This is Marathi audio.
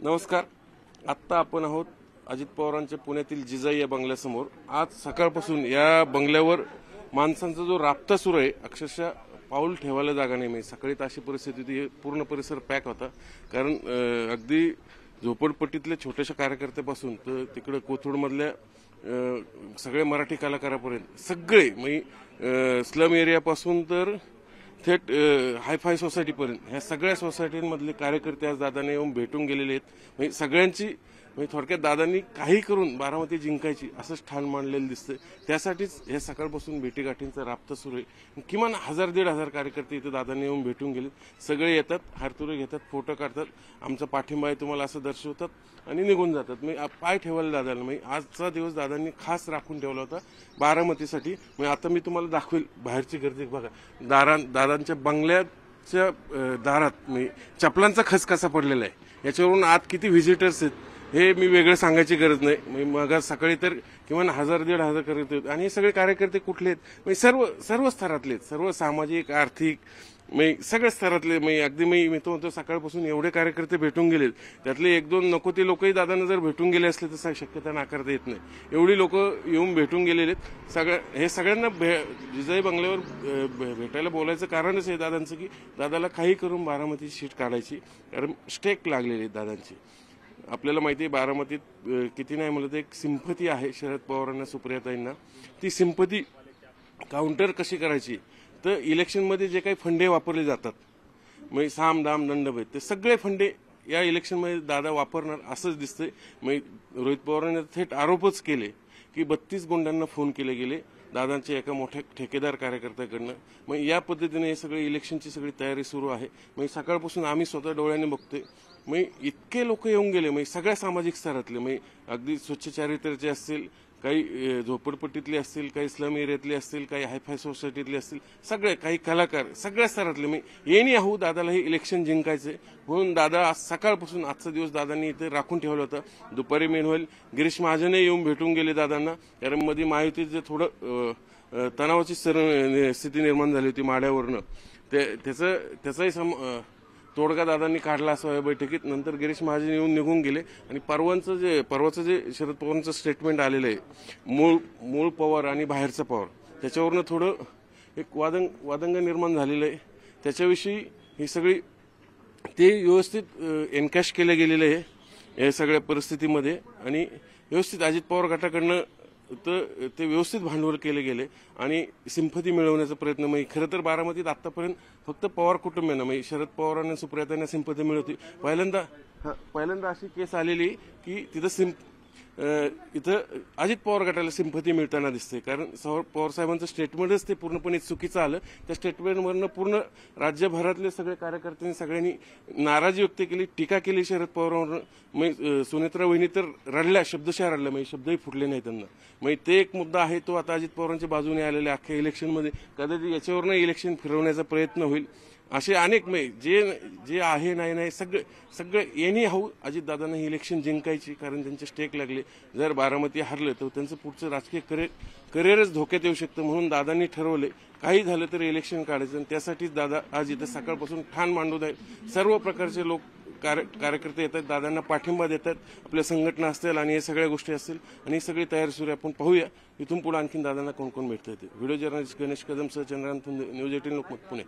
नमस्कार. आत्ता आपण आहोत अजित पवारांच्या पुण्यातील जिजाई या बंगल्यासमोर. आज सकाळपासून या बंगल्यावर माणसांचा जो राबता सुरू आहे, अक्षरशः पाऊल ठेवायला जागा नाही. सकाळी तर अशी परिस्थिती होती, पूर्ण परिसर पॅक होता. कारण अगदी झोपडपट्टीतल्या छोट्याशा कार्यकर्त्यापासून तर तिकडे कोथरूडमधल्या सगळे मराठी कलाकारापर्यंत सगळे स्लम एरियापासून तर थेट हायफाय सोसायटीपर्यंत ह्या सगळ्या सोसायटींमधले कार्यकर्ते आज दादांना येऊन भेटून गेलेले आहेत. सगळ्यांची थोडक्यात दादांनी काही करून बारामती जिंकायची असंच ठाण मांडलेलं दिसतं. त्यासाठीच हे सकाळपासून भेटीगाठींचा राबता सुरू आहे. किमान 1000-1500 कार्यकर्ते इथं दादांनी येऊन भेटून गेले. सगळे येतात, हारतुरे घेतात, फोटो काढतात, आमचा पाठिंबा आहे तुम्हाला असं दर्शवतात आणि निघून जातात. पाय ठेवायला दादाला आजचा दिवस दादांनी खास राखून ठेवला होता बारामतीसाठी. आता मी तुम्हाला दाखवेल बाहेरची गर्दी बघा. दादांच्या बंगल्याच्या दारात चपलांचा खच कसा पडलेला आहे, याच्यावरून आत किती व्हिजिटर्स आहेत हे मी वेगळं सांगायची गरज नाही. मग सकाळी तर किमान 1000-1500 करत होते. आणि हे सगळे कार्यकर्ते कुठले आहेत, सर्व स्तरातले, सर्व सामाजिक, आर्थिक, सगळ्या स्तरातले. अगदी मी तो म्हणतो सकाळपासून एवढे कार्यकर्ते भेटून गेलेत. त्यातले 1-2 नको ते लोकही दादांना जर भेटून गेले असले तर शक्यता नाकारता येत नाही. एवढी लोक येऊन भेटून गेलेले आहेत. हे सगळ्यांना जिजाई बंगल्यावर भेटायला बोलायचं कारणच आहे दादांचं की दादाला काही करून बारामतीची सीट काढायची, कारण स्टेक लागलेली आहे दादांची. आपल्याला माहिती आहे बारामतीत किती नाही म्हणलं तर एक सिंपती आहे शरद पवारांना, सुप्रियाताईंना. ती सिंपती काउंटर कशी करायची, तर इलेक्शनमध्ये जे काही फंडे वापरले जातात साम दाम दंडभेद, ते सगळे फंडे या इलेक्शनमध्ये दादा वापरणार असंच दिसतंय. रोहित पवारांनी थेट आरोपच केले की 32 गुंडांना फोन केले गेले दादांच्या एका मोठ्या ठेकेदार कार्यकर्त्याकडनं. या पद्धतीने हे सगळे इलेक्शनची सगळी तयारी सुरू आहे. सकाळपासून आम्ही स्वतः डोळ्याने बघतोय. इतके लोक येऊन गेले, सगळ्या सामाजिक स्तरातले, अगदी स्वच्छ चारित्र्याचे असतील, काही झोपडपट्टीतले असतील, काही स्लम एरियातले असतील, काही हायफाय सोसायटीतले असतील, सगळे, काही कलाकार, सगळ्या स्तरातले. येणी आहो दादाला हे इलेक्शन जिंकायचंय म्हणून दादा आज सकाळपासून आजचा दिवस दादांनी इथे राखून ठेवला होता. दुपारी मेनवेल गिरीश महाजनही येऊन भेटून गेले दादांना, कारण मध्ये महायुतीचं थोडं तणावाची स्थिती निर्माण झाली होती माड्यावरनं. त्याचाही तोडगा दादांनी काढला असं या बैठकीत. नंतर गिरीश महाजन येऊन निघून गेले. आणि परवाचं जे शरद पवारांचं स्टेटमेंट आलेलं आहे, मूळ पवार आणि बाहेरचा पवार, त्याच्यावरनं थोडं एक वादंग निर्माण झालेलं आहे. त्याच्याविषयी ही सगळी ते व्यवस्थित एनकॅश केलं गेलेलं आहे या सगळ्या परिस्थितीमध्ये. आणि व्यवस्थित अजित पवार गटाकडनं तर ते व्यवस्थित भांडवल केले गेले आणि सिंपती मिळवण्याचा प्रयत्न. खरं तर बारामतीत आतापर्यंत फक्त पवार कुटुंबियांना शरद पवारांना, सुप्रियाताईंना सिंपती मिळवती. पहिल्यांदा अशी केस आलेली की इथं अजित पवार गटाला सिंपती मिळताना दिसते. कारण पवार साहेबांचं स्टेटमेंटच ते पूर्णपणे चुकीचं आलं. त्या स्टेटमेंटवरनं पूर्ण राज्यभरातले सगळे कार्यकर्त्यांनी सगळ्यांनी नाराजी व्यक्त केली, टीका केली शरद पवारांवर. सुनेत्रा वहिनी तर रडल्या, शब्दशः रडल्या, शब्दही फुटले नाही त्यांना. ते एक मुद्दा आहे, तो आता अजित पवारांच्या बाजूने आलेल्या अख्ख्या इलेक्शनमध्ये कदाचित याच्यावरनं इलेक्शन फिरवण्याचा प्रयत्न होईल. असे अनेक जे आहे नाही सगळे येणी हाऊ अजितदादांना ही इलेक्शन जिंकायची, कारण त्यांचे स्टेक लागले. जर बारामती हरलं तर त्यांचं पुढचं राजकीय करिअरच धोक्यात येऊ शकतं. म्हणून दादांनी ठरवले काही झालं तर इलेक्शन काढायचं. आणि त्यासाठीच दादा आज इथं सकाळपासून ठाण मांडून आहेत. सर्व प्रकारचे लोक कार्यकर्ते येतात, दादांना पाठिंबा देतात, आपल्या संघटना असतील आणि हे सगळ्या गोष्टी असतील. आणि ही सगळी तयारी सुरू आहे. आपण पाहूया इथून पुढे आणखीन दादांना कोण कोण भेटतं ते. व्हिडिओ जर्नलिस्ट गणेश कदम सह चंद्रांत, न्यूज 18 लोकमत, पुणे.